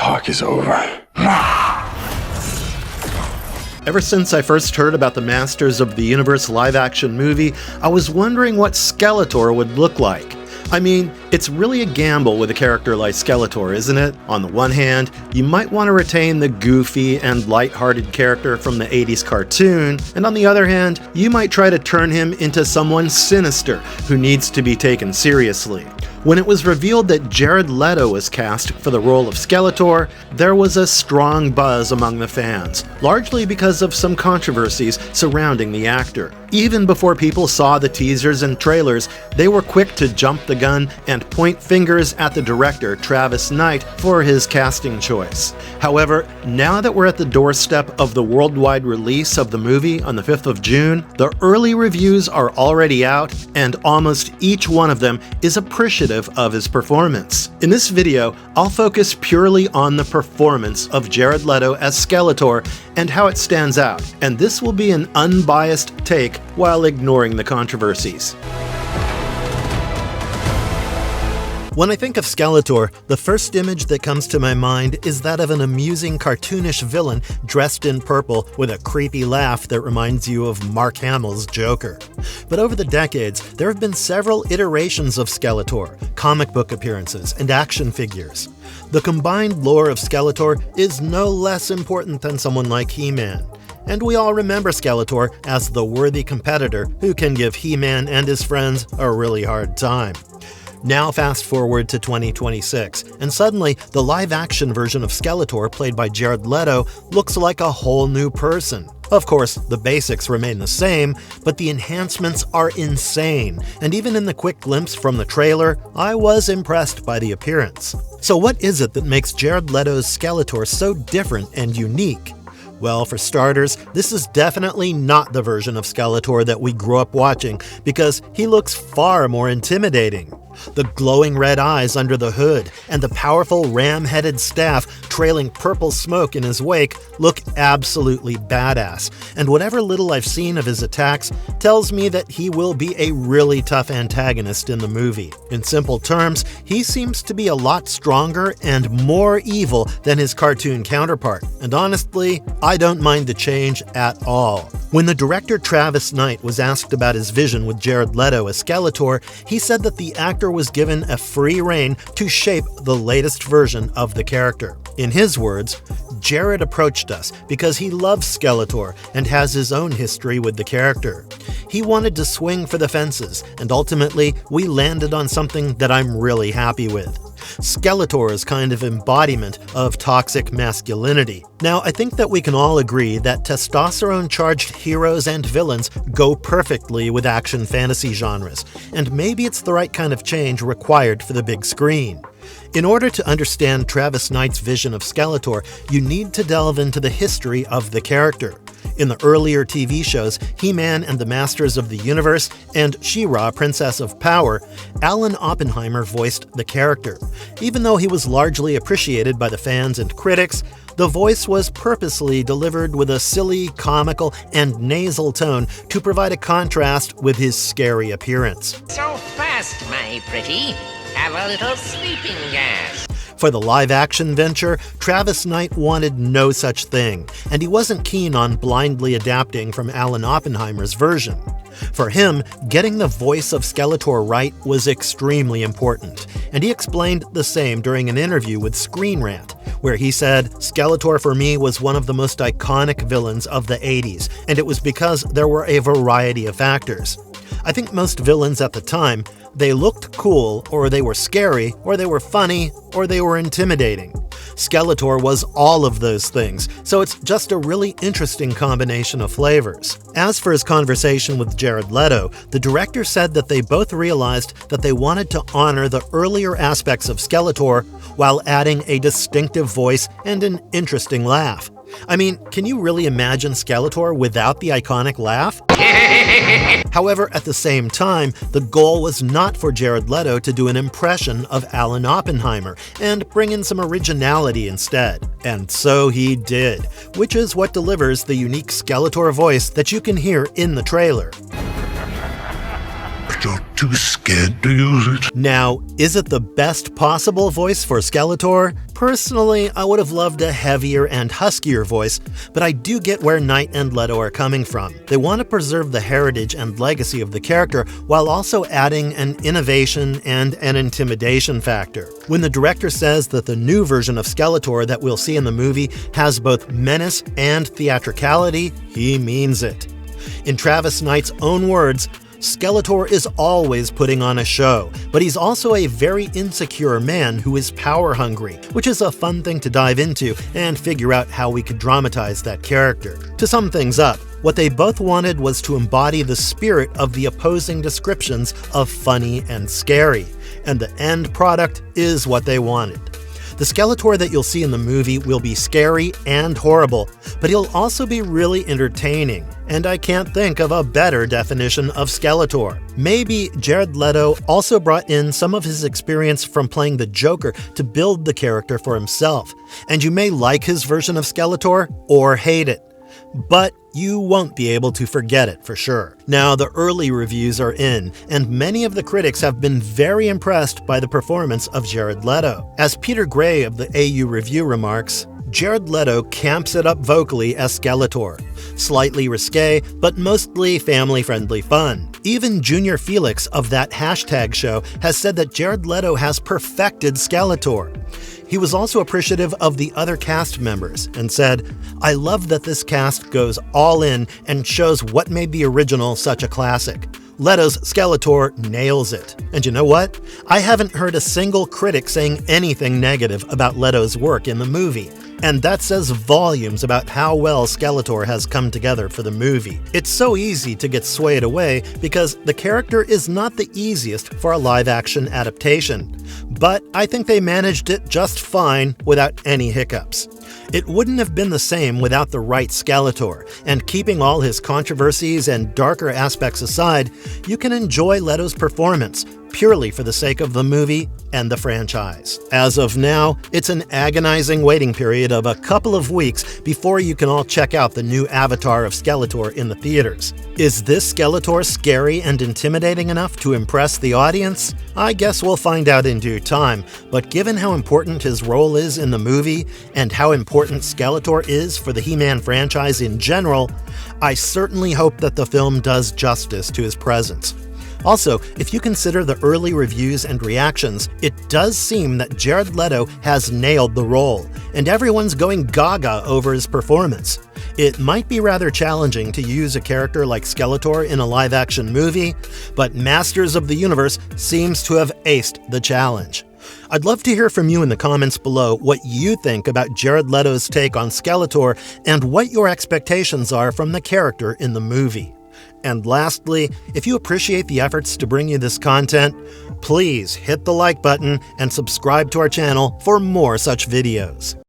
talk is over. Ever since I first heard about the Masters of the Universe live-action movie, I was wondering what Skeletor would look like. I mean, it's really a gamble with a character like Skeletor, isn't it? On the one hand, you might want to retain the goofy and light-hearted character from the 80s cartoon, and on the other hand, you might try to turn him into someone sinister who needs to be taken seriously. When it was revealed that Jared Leto was cast for the role of Skeletor, there was a strong buzz among the fans, largely because of some controversies surrounding the actor. Even before people saw the teasers and trailers, they were quick to jump the gun and point fingers at the director, Travis Knight, for his casting choice. However, now that we're at the doorstep of the worldwide release of the movie on the 5th of June, the early reviews are already out, and almost each one of them is appreciative of his performance. In this video, I'll focus purely on the performance of Jared Leto as Skeletor and how it stands out, and this will be an unbiased take while ignoring the controversies. When I think of Skeletor, the first image that comes to my mind is that of an amusing cartoonish villain dressed in purple with a creepy laugh that reminds you of Mark Hamill's Joker. But over the decades, there have been several iterations of Skeletor, comic book appearances, and action figures. The combined lore of Skeletor is no less important than someone like He-Man. And we all remember Skeletor as the worthy competitor who can give He-Man and his friends a really hard time. Now fast forward to 2026, and suddenly the live-action version of Skeletor, played by Jared Leto, looks like a whole new person. Of course, the basics remain the same, but the enhancements are insane, and even in the quick glimpse from the trailer, I was impressed by the appearance. So what is it that makes Jared Leto's Skeletor so different and unique? Well, for starters, this is definitely not the version of Skeletor that we grew up watching, because he looks far more intimidating. The glowing red eyes under the hood and the powerful ram-headed staff trailing purple smoke in his wake look absolutely badass, and whatever little I've seen of his attacks tells me that he will be a really tough antagonist in the movie. In simple terms, he seems to be a lot stronger and more evil than his cartoon counterpart, and honestly, I don't mind the change at all. When the director Travis Knight was asked about his vision with Jared Leto as Skeletor, he said that the actor was given a free rein to shape the latest version of the character. In his words, Jared approached us because he loves Skeletor and has his own history with the character. He wanted to swing for the fences, and ultimately, we landed on something that I'm really happy with. Skeletor's kind of embodiment of toxic masculinity. Now, I think that we can all agree that testosterone-charged heroes and villains go perfectly with action fantasy genres, and maybe it's the right kind of change required for the big screen. In order to understand Travis Knight's vision of Skeletor, you need to delve into the history of the character. In the earlier TV shows, He-Man and the Masters of the Universe and She-Ra, Princess of Power, Alan Oppenheimer voiced the character. Even though he was largely appreciated by the fans and critics, the voice was purposely delivered with a silly, comical, and nasal tone to provide a contrast with his scary appearance. So fast, my pretty. Have a little sleeping gas. For the live-action venture, Travis Knight wanted no such thing, and he wasn't keen on blindly adapting from Alan Oppenheimer's version. For him, getting the voice of Skeletor right was extremely important, and he explained the same during an interview with Screen Rant, where he said, "Skeletor for me was one of the most iconic villains of the 80s, and it was because there were a variety of factors. I think most villains at the time, they looked cool, or they were scary, or they were funny, or they were intimidating. Skeletor was all of those things, so it's just a really interesting combination of flavors." As for his conversation with Jared Leto, the director said that they both realized that they wanted to honor the earlier aspects of Skeletor while adding a distinctive voice and an interesting laugh. I mean, can you really imagine Skeletor without the iconic laugh? However, at the same time, the goal was not for Jared Leto to do an impression of Alan Oppenheimer and bring in some originality instead. And so he did, which is what delivers the unique Skeletor voice that you can hear in the trailer. but you're too scared to use it. Now, is it the best possible voice for Skeletor? Personally, I would have loved a heavier and huskier voice, but I do get where Knight and Leto are coming from. They want to preserve the heritage and legacy of the character while also adding an innovation and an intimidation factor. When the director says that the new version of Skeletor that we'll see in the movie has both menace and theatricality, he means it. In Travis Knight's own words, Skeletor is always putting on a show, but he's also a very insecure man who is power-hungry, which is a fun thing to dive into and figure out how we could dramatize that character. To sum things up, what they both wanted was to embody the spirit of the opposing descriptions of funny and scary, and the end product is what they wanted. The Skeletor that you'll see in the movie will be scary and horrible, but he'll also be really entertaining, and I can't think of a better definition of Skeletor. Maybe Jared Leto also brought in some of his experience from playing the Joker to build the character for himself, and you may like his version of Skeletor or hate it, but you won't be able to forget it for sure. Now, the early reviews are in, and many of the critics have been very impressed by the performance of Jared Leto. As Peter Gray of the AU Review remarks, Jared Leto camps it up vocally as Skeletor. Slightly risque, but mostly family-friendly fun. Even Junior Felix of that hashtag show has said that Jared Leto has perfected Skeletor. He was also appreciative of the other cast members and said, "I love that this cast goes all in and shows what made the original such a classic. Leto's Skeletor nails it." And you know what? I haven't heard a single critic saying anything negative about Leto's work in the movie. And that says volumes about how well Skeletor has come together for the movie. It's so easy to get swayed away because the character is not the easiest for a live-action adaptation. But I think they managed it just fine without any hiccups. It wouldn't have been the same without the right Skeletor, and keeping all his controversies and darker aspects aside, you can enjoy Leto's performance purely for the sake of the movie and the franchise. As of now, it's an agonizing waiting period of a couple of weeks before you can all check out the new avatar of Skeletor in the theaters. Is this Skeletor scary and intimidating enough to impress the audience? I guess we'll find out in due time, but given how important his role is in the movie and how important Skeletor is for the He-Man franchise in general, I certainly hope that the film does justice to his presence. Also, if you consider the early reviews and reactions, it does seem that Jared Leto has nailed the role, and everyone's going gaga over his performance. It might be rather challenging to use a character like Skeletor in a live-action movie, but Masters of the Universe seems to have aced the challenge. I'd love to hear from you in the comments below what you think about Jared Leto's take on Skeletor and what your expectations are from the character in the movie. And lastly, if you appreciate the efforts to bring you this content, please hit the like button and subscribe to our channel for more such videos.